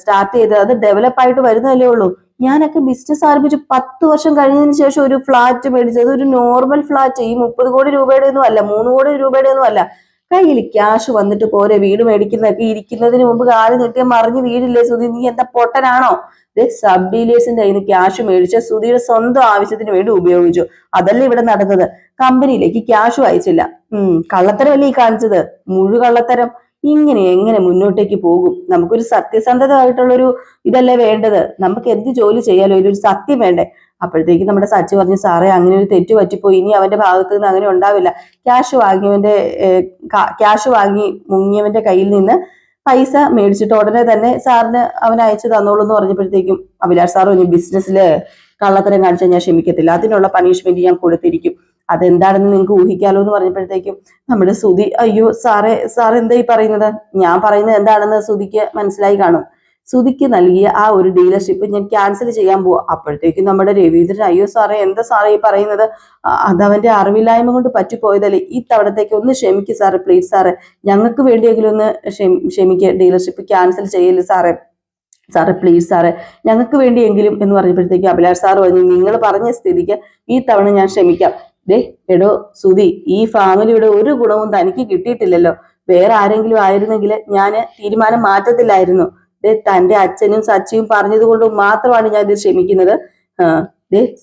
സ്റ്റാർട്ട് ചെയ്ത്, അത് ഡെവലപ്പ് ആയിട്ട് വരുന്നതല്ലേ ഉള്ളൂ. ഞാനൊക്കെ ബിസിനസ് ആരംഭിച്ച് 10 വർഷം കഴിഞ്ഞതിന് ശേഷം ഒരു ഫ്ലാറ്റ് മേടിച്ചത്, ഒരു നോർമൽ ഫ്ലാറ്റ്, ഈ 30 കോടി രൂപയുടെ ഒന്നും അല്ല, 3 കോടി രൂപയുടെ ഒന്നും അല്ല. കയ്യിൽ ക്യാഷ് വന്നിട്ട് പോരെ വീട് മേടിക്കുന്നതൊക്കെ, ഇരിക്കുന്നതിന് മുമ്പ് കാല് നീട്ടിയ മറിഞ്ഞ് വീടില്ലേ സുധി, നീ എന്താ പൊട്ടനാണോ? സബ് ഡീലേഴ്സിന്റെ കയ്യിൽ നിന്ന് ക്യാഷ് മേടിച്ച സുധിയുടെ സ്വന്തം ആവശ്യത്തിന് വേണ്ടി ഉപയോഗിച്ചു, അതല്ലേ ഇവിടെ നടന്നത്. കമ്പനിയിലേക്ക് ക്യാഷും അയച്ചില്ല. കള്ളത്തരമല്ലേ ഈ കാണിച്ചത്, കള്ളത്തരം. ഇങ്ങനെ എങ്ങനെ മുന്നോട്ടേക്ക് പോകും? നമുക്കൊരു സത്യസന്ധതയായിട്ടുള്ളൊരു ഇതല്ലേ വേണ്ടത്, നമുക്ക് എന്ത് ജോലി ചെയ്യാലോ, ഇതിലൊരു സത്യം വേണ്ടേ? അപ്പോഴത്തേക്ക് നമ്മുടെ സച്ചി പറഞ്ഞു, സാറേ അങ്ങനെ ഒരു തെറ്റ് പറ്റിപ്പോയി, ഇനി അവന്റെ ഭാഗത്ത് നിന്ന് അങ്ങനെ ഉണ്ടാവില്ല. ക്യാഷ് വാങ്ങി മുങ്ങിയവന്റെ കയ്യിൽ നിന്ന് പൈസ മേടിച്ചിട്ട് ഉടനെ തന്നെ സാറിന് അവൻ അയച്ചു തന്നോളൂ എന്ന് പറഞ്ഞപ്പോഴത്തേക്കും അഭിലാഷ് സാർ പറഞ്ഞു, ബിസിനസ്സില് കള്ളത്തരം കാണിച്ചാൽ ഞാൻ ക്ഷമിക്കത്തില്ല, അതിനുള്ള പണിഷ്മെന്റ് ഞാൻ കൊടുത്തിരിക്കും, അതെന്താണെന്ന് നിങ്ങൾക്ക് ഊഹിക്കാലോ എന്ന് പറഞ്ഞപ്പോഴത്തേക്കും നമ്മുടെ സുധി, അയ്യോ സാർ എന്താ ഈ പറയുന്നത്, ഞാൻ പറയുന്നത് എന്താണെന്ന് സുധിക്ക് മനസ്സിലായി കാണും. സുധിക്ക് നൽകിയ ആ ഒരു ഡീലർഷിപ്പ് ഞാൻ ക്യാൻസൽ ചെയ്യാൻ പോവാ. അപ്പോഴത്തേക്കും നമ്മുടെ രവീന്ദ്രൻ, അയ്യോ സാറേ, എന്താ സാറേ ഈ പറയുന്നത്, അതവന്റെ അറിവില്ലായ്മ കൊണ്ട് പറ്റിപ്പോയതല്ലേ, ഈ തവണത്തേക്ക് ഒന്ന് ക്ഷമിക്ക് സാറേ, പ്ലീസ് സാറേ, ഞങ്ങൾക്ക് വേണ്ടിയെങ്കിലും ഒന്ന് ക്ഷമിക്കുക, ഡീലർഷിപ്പ് ക്യാൻസൽ ചെയ്യല്ലേ സാറേ പ്ലീസ് സാറേ, ഞങ്ങൾക്ക് വേണ്ടിയെങ്കിലും എന്ന് പറഞ്ഞപ്പോഴത്തേക്ക് അഭിലാഷ് സാർ പറഞ്ഞു, നിങ്ങൾ പറഞ്ഞ സ്ഥിതിക്ക് ഈ തവണ ഞാൻ ക്ഷമിക്കാം. എടോ സുധി, ഈ ഫാമിലിയുടെ ഒരു ഗുണവും തനിക്ക് കിട്ടിയിട്ടില്ലല്ലോ, വേറെ ആരെങ്കിലും ആയിരുന്നെങ്കിൽ ഞാൻ തീരുമാനം മാറ്റത്തില്ലായിരുന്നു. തന്റെ അച്ഛനും സച്ചിയും പറഞ്ഞത് കൊണ്ട് മാത്രമാണ് ഞാൻ ഇത് ക്ഷമിക്കുന്നത്.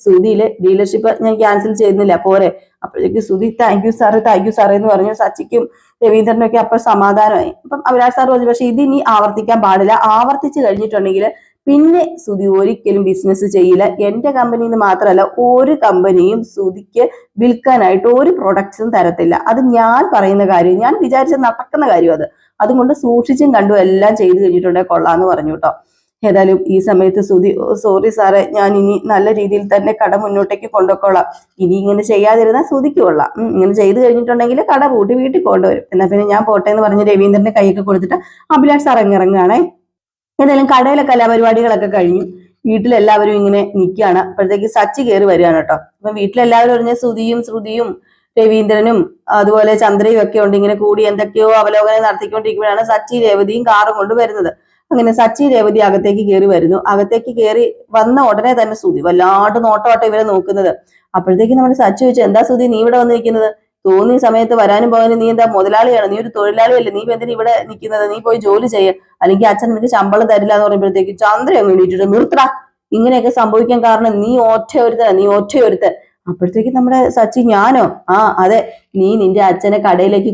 സുധിയിലെ ഡീലർഷിപ്പ് ഞാൻ ക്യാൻസൽ ചെയ്യുന്നില്ല പോരെ. അപ്പോഴേക്ക് സുധി താങ്ക് യു സാറേ എന്ന് പറഞ്ഞു. സച്ചിക്കും രവീന്ദ്രനും ഒക്കെ അപ്പോൾ സമാധാനമായി. അപ്പം അഭിലാഷ് സാർ പറഞ്ഞു പക്ഷെ ഇതിനി ആവർത്തിക്കാൻ പാടില്ല, ആവർത്തിച്ചു കഴിഞ്ഞിട്ടുണ്ടെങ്കിൽ പിന്നെ സുധി ഒരിക്കലും ബിസിനസ് ചെയ്യില്ല. എന്റെ കമ്പനിയിൽ നിന്ന് മാത്രമല്ല ഒരു കമ്പനിയും സുധിക്ക് വിൽക്കാനായിട്ട് ഒരു പ്രൊഡക്ട്സും തരത്തില്ല. അത് ഞാൻ പറയുന്ന കാര്യം, ഞാൻ വിചാരിച്ച നടക്കുന്ന കാര്യം. അതുകൊണ്ട് സൂക്ഷിച്ചും കണ്ടും എല്ലാം ചെയ്തു കഴിഞ്ഞിട്ടുണ്ടെങ്കിൽ കൊള്ളാന്ന് പറഞ്ഞു കേട്ടോ. ഏതായാലും ഈ സമയത്ത് സുധി സോറി സാറേ, ഞാൻ ഇനി നല്ല രീതിയിൽ തന്നെ കട മുന്നോട്ടേക്ക് കൊണ്ടുപോയിക്കോളാം. ഇനി ഇങ്ങനെ ചെയ്യാതിരുന്നാൽ സുധിക്ക് കൊള്ളാം. ഇങ്ങനെ ചെയ്തു കഴിഞ്ഞിട്ടുണ്ടെങ്കിൽ കട പൂട്ടി വീട്ടിൽ കൊണ്ടുവരും. എന്നാ പിന്നെ ഞാൻ പോട്ടെ എന്ന് പറഞ്ഞ് രവീന്ദ്രന്റെ കൈയൊക്കെ കൊടുത്തിട്ട് അഭിലാഷ് സാർ ഇറങ്ങുകയാണേ. ഏതായാലും കടയിലെ കലാപരിപാടികളൊക്കെ കഴിഞ്ഞു. വീട്ടിലെല്ലാവരും ഇങ്ങനെ നിൽക്കുകയാണ്. അപ്പോഴത്തേക്ക് സച്ചി കയറി വരികയാണ് കേട്ടോ. അപ്പൊ വീട്ടിലെല്ലാവരും പറഞ്ഞ സുധിയും ശ്രുതിയും രവീന്ദ്രനും അതുപോലെ ചന്ദ്രയും ഒക്കെ ഉണ്ട്. ഇങ്ങനെ കൂടി എന്തൊക്കെയോ അവലോകനം നടത്തിക്കൊണ്ടിരിക്കുമ്പോഴാണ് സച്ചി രേവതിയും കാറും കൊണ്ട് വരുന്നത്. അങ്ങനെ സച്ചി രേവതി അകത്തേക്ക് കയറി വരുന്നു. അകത്തേക്ക് കയറി വന്ന ഉടനെ തന്നെ സുധി വല്ലാണ്ട് നോട്ടോട്ടെ ഇവരെ നോക്കുന്നത്. അപ്പോഴത്തേക്ക് നമ്മുടെ സച്ചി ചോദിച്ചു എന്താ സുധി നീ ഇവിടെ വന്നിരിക്കുന്നത്? തോന്നിയ സമയത്ത് വരാനും പോകാനും നീ എന്താ മുതലാളിയാണ്? നീ ഒരു തൊഴിലാളിയല്ലേ? നീ എന്തിനാ ഇവിടെ നിൽക്കുന്നത്? നീ പോയി ജോലി ചെയ്യ, അല്ലെങ്കിൽ അച്ഛൻ നിനക്ക് ശമ്പളം തരില്ല എന്ന് പറയുമ്പോഴത്തേക്ക് ചന്ദ്ര അങ്ങ് എണീറ്റിട്ട് നിർത്തട, ഇങ്ങനെയൊക്കെ സംഭവിക്കാൻ കാരണം നീ ഒറ്റ ഒരുത്തൻ. അപ്പോഴത്തേക്ക് നമ്മുടെ സച്ചി ഞാനോ? ആ അതെ, നീ നിന്റെ അച്ഛനെ കടയിലേക്ക്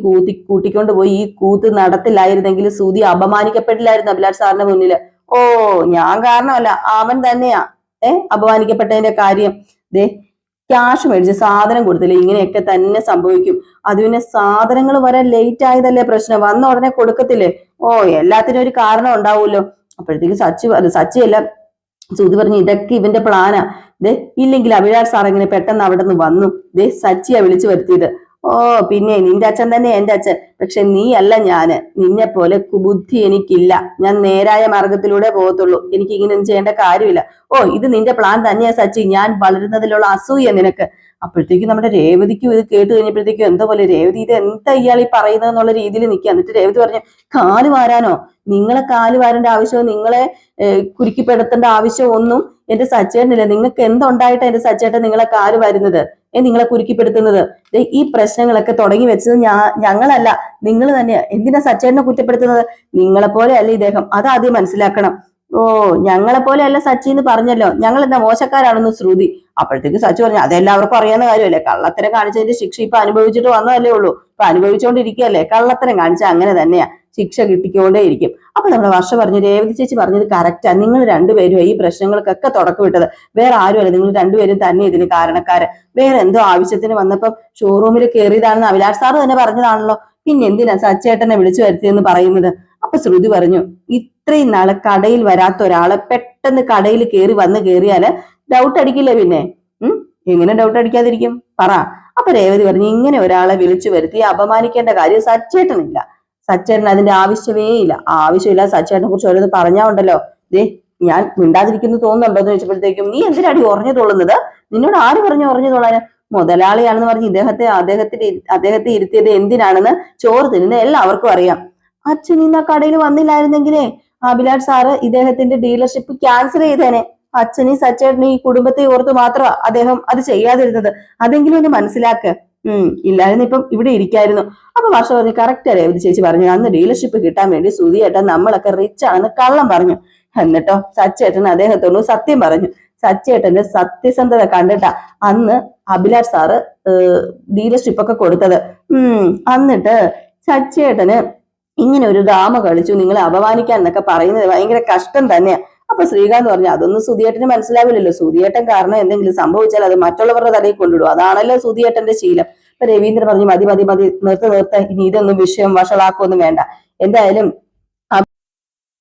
കൂട്ടിക്കൊണ്ട് പോയി ഈ കൂത്ത് നടത്തില്ലായിരുന്നെങ്കിൽ സുധി അപമാനിക്കപ്പെട്ടില്ലായിരുന്നു അഭിലാഷ് സാറിന്റെ മുന്നില്. ഓ ഞാൻ കാരണമല്ല, അവൻ തന്നെയാ അപമാനിക്കപ്പെട്ടതിന്റെ കാര്യം. ക്യാഷ് മേടിച്ച് സാധനം കൊടുത്തില്ല, ഇങ്ങനെയൊക്കെ തന്നെ സംഭവിക്കും. അത് പിന്നെ സാധനങ്ങൾ വരാൻ ലേറ്റ് ആയതല്ലേ പ്രശ്നം, വന്ന ഉടനെ കൊടുക്കത്തില്ലേ? ഓ എല്ലാത്തിനും ഒരു കാരണം ഉണ്ടാവുമല്ലോ. അപ്പോഴത്തേക്ക് സച്ചിയല്ല സുധി പറഞ്ഞു ഇതൊക്കെ ഇവന്റെ പ്ലാനാ. ഇല്ലെങ്കിൽ അഭിലാഷ് സാർ ഇങ്ങനെ പെട്ടെന്ന് അവിടെ നിന്ന് വന്നു. സച്ചിയാ വിളിച്ചു വരുത്തിയത്. ഓ പിന്നെ നിന്റെ അച്ഛൻ തന്നെ എന്റെ അച്ഛൻ, പക്ഷെ നീ അല്ല ഞാന്. നിന്നെ പോലെ കുബുദ്ധി എനിക്കില്ല. ഞാൻ നേരായ മാർഗത്തിലൂടെ പോകത്തുള്ളൂ. എനിക്ക് ഇങ്ങനെ ഒന്നും ചെയ്യേണ്ട കാര്യമില്ല. ഓ ഇത് നിന്റെ പ്ലാൻ തന്നെയാ സച്ചി, ഞാൻ വളരുന്നതിലുള്ള അസൂയ നിനക്ക്. അപ്പോഴത്തേക്കും നമ്മുടെ രേവതിക്കും ഇത് കേട്ട് കഴിഞ്ഞപ്പോഴത്തേക്കും എന്തോ പോലെ, രേവതി ഇത് എന്താ ഇയാൾ ഈ പറയുന്നത് എന്നുള്ള രീതിയിൽ നിൽക്കുക. എന്നിട്ട് രേവതി പറഞ്ഞു കാല് വാരാനോ? നിങ്ങളെ കാല് വാരേണ്ട ആവശ്യമോ നിങ്ങളെ കുരുക്കിപ്പെടുത്തേണ്ട ആവശ്യമോ ഒന്നും എന്റെ സച്ചേട്ടനില്ല. നിങ്ങൾക്ക് എന്തുണ്ടായിട്ടാ എന്റെ സച്ചേട്ടൻ നിങ്ങളെ കാല് വരുന്നത്, നിങ്ങളെ കുരുക്കിപ്പെടുത്തുന്നത്? ഈ പ്രശ്നങ്ങളൊക്കെ തുടങ്ങി വെച്ചത് ഞങ്ങളല്ല, നിങ്ങൾ തന്നെയാ. എന്തിനാ സച്ചേട്ടനെ കുറ്റപ്പെടുത്തുന്നത്? നിങ്ങളെ പോലെ അല്ല ഇദ്ദേഹം, അതാദ്യം മനസ്സിലാക്കണം. ഓ ഞങ്ങളെ പോലെ അല്ല സച്ചി എന്ന് പറഞ്ഞല്ലോ, ഞങ്ങൾ എന്താ മോശക്കാരാണെന്ന് ശ്രുതി. അപ്പോഴത്തേക്ക് സച്ചി പറഞ്ഞു അതെല്ലാവർക്കും അറിയാവുന്ന കാര്യമല്ലേ, കള്ളത്തരം കാണിച്ചതിന്റെ ശിക്ഷ ഇപ്പൊ അനുഭവിച്ചിട്ട് വന്നതല്ലേ ഉള്ളൂ, ഇപ്പൊ അനുഭവിച്ചുകൊണ്ടിരിക്കുകയല്ലേ. കള്ളത്തരം കാണിച്ചാൽ അങ്ങനെ തന്നെയാ, ശിക്ഷ കിട്ടിക്കൊണ്ടേയിരിക്കും. അപ്പൊ നമ്മുടെ വർഷ പറഞ്ഞു രേവതി ചേച്ചി പറഞ്ഞത് കറക്റ്റാ, നിങ്ങൾ രണ്ടുപേരും ഈ പ്രശ്നങ്ങൾക്കൊക്കെ തുടക്കം വിട്ടത്, വേറെ ആരുമല്ല, നിങ്ങൾ രണ്ടുപേരും തന്നെ ഇതിന് കാരണക്കാര്. വേറെ എന്തോ ആവശ്യത്തിന് വന്നപ്പം ഷോറൂമിൽ കയറിയതാണെന്ന് അഭിലാഷ് സാറ് തന്നെ പറഞ്ഞതാണല്ലോ, പിന്നെ എന്തിനാ സച്ചേട്ടനെ വിളിച്ചു വരുത്തിയെന്ന് പറയുന്നത്? അപ്പൊ ശ്രുതി പറഞ്ഞു ഇത്രയും നാളെ കടയിൽ വരാത്ത ഒരാള് പെട്ടെന്ന് കടയിൽ കയറിയാല് ഡൗട്ട് അടിക്കില്ലേ? പിന്നെ എങ്ങനെ ഡൗട്ട് അടിക്കാതിരിക്കും പറ. അപ്പൊ രേവതി പറഞ്ഞു ഇങ്ങനെ ഒരാളെ വിളിച്ചു വരുത്തി അപമാനിക്കേണ്ട കാര്യം സച്ചേട്ടനില്ല, സച്ചേട്ടൻ അതിന്റെ ആവശ്യമേ ഇല്ല. ആവശ്യമില്ല സച്ചേട്ടനെ കുറിച്ച് ഓരോന്ന് പറഞ്ഞാ ഉണ്ടല്ലോ, ഞാൻ മിണ്ടാതിരിക്കുന്നു തോന്നുന്നുണ്ടോ എന്ന് ചോദിച്ചപ്പോഴത്തേക്കും നീ എന്തിനാടി ഉറഞ്ഞു തോളുന്നത്? നിന്നോട് ആര് പറഞ്ഞു ഉറഞ്ഞു തോളാന്? മുതലാളിയാണെന്ന് പറഞ്ഞ് അദ്ദേഹത്തെ ഇരുത്തിയത് എന്തിനാണെന്ന് ചോറ് തിന്നുന്ന എല്ലാവർക്കും അറിയാം. അച്ഛൻ ഇന്ന് ആ കടയിൽ വന്നില്ലായിരുന്നെങ്കിലേ അഭിലാഷ് സാറ് ഇദ്ദേഹത്തിന്റെ ഡീലർഷിപ്പ് ക്യാൻസൽ ചെയ്തേനെ. അച്ഛനെയും സച്ചേട്ടനെയും ഈ കുടുംബത്തെ ഓർത്ത് മാത്രമാ അദ്ദേഹം അത് ചെയ്യാതിരുന്നത്. അതെങ്കിലും ഒന്ന് മനസ്സിലാക്ക്. ഇല്ലായിരുന്നു ഇപ്പം ഇവിടെ ഇരിക്കായിരുന്നു. അപ്പൊ വർഷ പറഞ്ഞു കറക്റ്റ് രേവതി ചേച്ചി പറഞ്ഞു, അന്ന് ഡീലർഷിപ്പ് കിട്ടാൻ വേണ്ടി സുധിയേട്ടൻ നമ്മളൊക്കെ റിച്ച് ആണെന്ന് കള്ളം പറഞ്ഞു. എന്നിട്ടോ സച്ചേട്ടൻ അദ്ദേഹത്തോട് സത്യം പറഞ്ഞു. സച്ചേട്ടന്റെ സത്യസന്ധത കണ്ടിട്ടാ അന്ന് അഭിലാഷ് സാറ് ഡീലർഷിപ്പ് ഒക്കെ കൊടുത്തത്. എന്നിട്ട് സച്ചേട്ടന് ഇങ്ങനെ ഒരു ഡ്രാമ കളിച്ചു നിങ്ങളെ അപമാനിക്കാൻ എന്നൊക്കെ പറയുന്നത് ഭയങ്കര കഷ്ടം തന്നെയാ. അപ്പൊ ശ്രീകാന്ത് പറഞ്ഞു അതൊന്നും സുധിയേട്ടന് മനസ്സിലാവില്ലല്ലോ, സുധിയേട്ടൻ കാരണം എന്തെങ്കിലും സംഭവിച്ചാൽ അത് മറ്റുള്ളവരുടെ തലയിൽ കൊണ്ടിടും, അതാണല്ലോ സുധിയേട്ടന്റെ ശീലം. അപ്പൊ രവീന്ദ്രൻ പറഞ്ഞു മതി നിർത്ത, ഇനി ഇതൊന്നും വിഷയം വഷളാക്കൊന്നും വേണ്ട. എന്തായാലും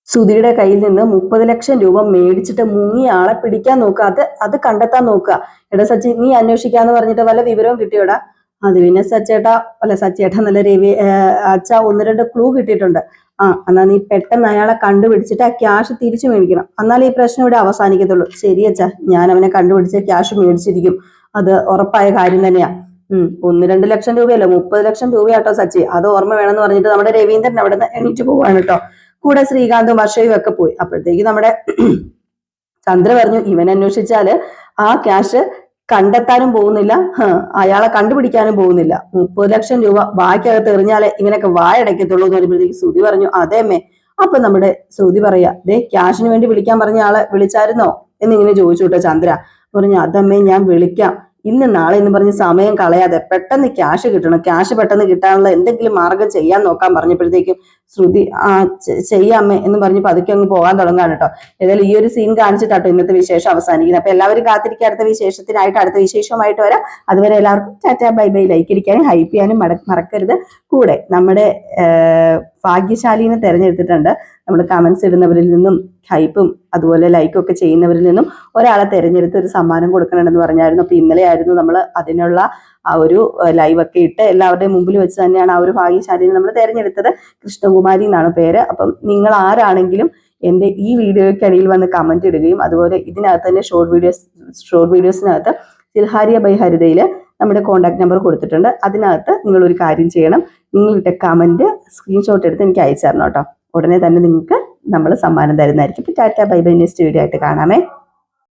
സുധിയുടെ കയ്യിൽ നിന്ന് 30 ലക്ഷം രൂപ മേടിച്ചിട്ട് മുങ്ങിയ ആളെ പിടിക്കാൻ നോക്കുക, അത് കണ്ടെത്താൻ നോക്കുക. എടാ സച്ചി നീ അന്വേഷിക്കാന്ന് പറഞ്ഞിട്ട് വല്ല വിവരവും കിട്ടിയോടാ? അത് പിന്നെ സച്ചേട്ട നല്ല രവി അച്ഛ 1-2 ക്ലൂ കിട്ടിയിട്ടുണ്ട്. എന്നാ നീ പെട്ടെന്ന് അയാളെ കണ്ടുപിടിച്ചിട്ട് ആ ക്യാഷ് തിരിച്ചു മേടിക്കണം, എന്നാലേ ഈ പ്രശ്നം ഇവിടെ അവസാനിക്കത്തുള്ളൂ. ശരി അച്ഛാ, ഞാൻ അവനെ കണ്ടുപിടിച്ച് ക്യാഷ് മേടിച്ചിരിക്കും, അത് ഉറപ്പായ കാര്യം തന്നെയാ. 1-2 ലക്ഷം രൂപയല്ലോ, 30 ലക്ഷം രൂപയാട്ടോ സച്ചി, അത് ഓർമ്മ വേണമെന്ന് പറഞ്ഞിട്ട് നമ്മുടെ രവീന്ദ്രൻ അവിടെ നിന്ന് എണീറ്റ് പോവാണ് കേട്ടോ. കൂടെ ശ്രീകാന്തും വർഷയും ഒക്കെ പോയി. അപ്പോഴത്തേക്ക് നമ്മുടെ ചന്ദ്ര പറഞ്ഞു ഇവൻ അന്വേഷിച്ചാല് ആ ക്യാഷ് കണ്ടെത്താനും പോകുന്നില്ല, അയാളെ കണ്ടുപിടിക്കാനും പോകുന്നില്ല. 30 ലക്ഷം രൂപ വായ്ക്കകത്ത് എറിഞ്ഞാലേ ഇവനൊക്കെ വായടയ്ക്കത്തുള്ളൂ എന്ന് പറയുമ്പോഴത്തേക്ക് ശ്രുതി പറഞ്ഞു അതേമ്മേ. അപ്പൊ നമ്മുടെ ശ്രുതി പറയാ ക്യാഷിന് വേണ്ടി വിളിക്കാൻ പറഞ്ഞ ആളെ വിളിച്ചായിരുന്നോ എന്നിങ്ങനെ ചോദിച്ചു കേട്ടോ ചന്ദ്ര. പറഞ്ഞു അതമ്മേ ഞാൻ വിളിക്കാം, ഇന്ന് നാളെ എന്ന് പറഞ്ഞ് സമയം കളയാതെ പെട്ടെന്ന് ക്യാഷ് കിട്ടണം, ക്യാഷ് പെട്ടെന്ന് കിട്ടാനുള്ള എന്തെങ്കിലും മാർഗം ചെയ്യാൻ നോക്കാൻ പറഞ്ഞപ്പോഴത്തേക്കും ശ്രുതി ചെയ്യാമ്മേ എന്ന് പറഞ്ഞ് പതുക്കെ അങ്ങ് പോകാൻ തുടങ്ങാണ് കേട്ടോ. ഏതായാലും ഈ ഒരു സീൻ കാണിച്ചിട്ടാട്ടോ ഇന്നത്തെ വിശേഷം അവസാനിക്കുന്നത്. അപ്പൊ എല്ലാവരും കാത്തിരിക്കുക അടുത്ത വിശേഷത്തിനായിട്ട്. അടുത്ത വിശേഷമായിട്ട് വരാം. അതുവരെ എല്ലാവർക്കും ടാറ്റാ ബൈ ബൈ. ലൈക്ക് അടിക്കാനും ഹൈപ്പ് ചെയ്യാനും മറക്കരുത്. കൂടെ നമ്മുടെ ഭാഗ്യശാലിനെ തെരഞ്ഞെടുത്തിട്ടുണ്ട്. നമ്മൾ കമന്റ്സ് ഇടുന്നവരിൽ നിന്നും ഹൈപ്പും അതുപോലെ ലൈക്കും ഒക്കെ ചെയ്യുന്നവരിൽ നിന്നും ഒരാളെ തെരഞ്ഞെടുത്ത് ഒരു സമ്മാനം കൊടുക്കണമെന്ന് പറഞ്ഞായിരുന്നു. അപ്പൊ ഇന്നലെ ആയിരുന്നു നമ്മൾ അതിനുള്ള ആ ഒരു ലൈവൊക്കെ ഇട്ട് എല്ലാവരുടെയും മുമ്പിൽ വെച്ച് തന്നെയാണ് ആ ഒരു ഭാഗ്യശാലിനെ നമ്മൾ തെരഞ്ഞെടുത്തത്. കൃഷ്ണകുമാരി എന്നാണ് പേര്. അപ്പം നിങ്ങൾ ആരാണെങ്കിലും എൻ്റെ ഈ വീഡിയോയ്ക്കിടയിൽ വന്ന് കമന്റ് ഇടുകയും അതുപോലെ ഇതിനകത്ത് തന്നെ ഷോർട്ട് വീഡിയോസിനകത്ത് സിൽഹാരിയ ബൈ ഹരിതയിൽ നമ്മുടെ കോൺടാക്ട് നമ്പർ കൊടുത്തിട്ടുണ്ട്. അതിനകത്ത് നിങ്ങളൊരു കാര്യം ചെയ്യണം. നിങ്ങളിട്ട കമന്റ് സ്ക്രീൻഷോട്ട് എടുത്ത് എനിക്ക് അയച്ചു തരണം കേട്ടോ. ഉടനെ തന്നെ നിങ്ങൾക്ക് നമ്മൾ സമ്മാനം തരുന്നതായിരിക്കും. Tata bye bye. Next video ആയിട്ട് കാണാമേ.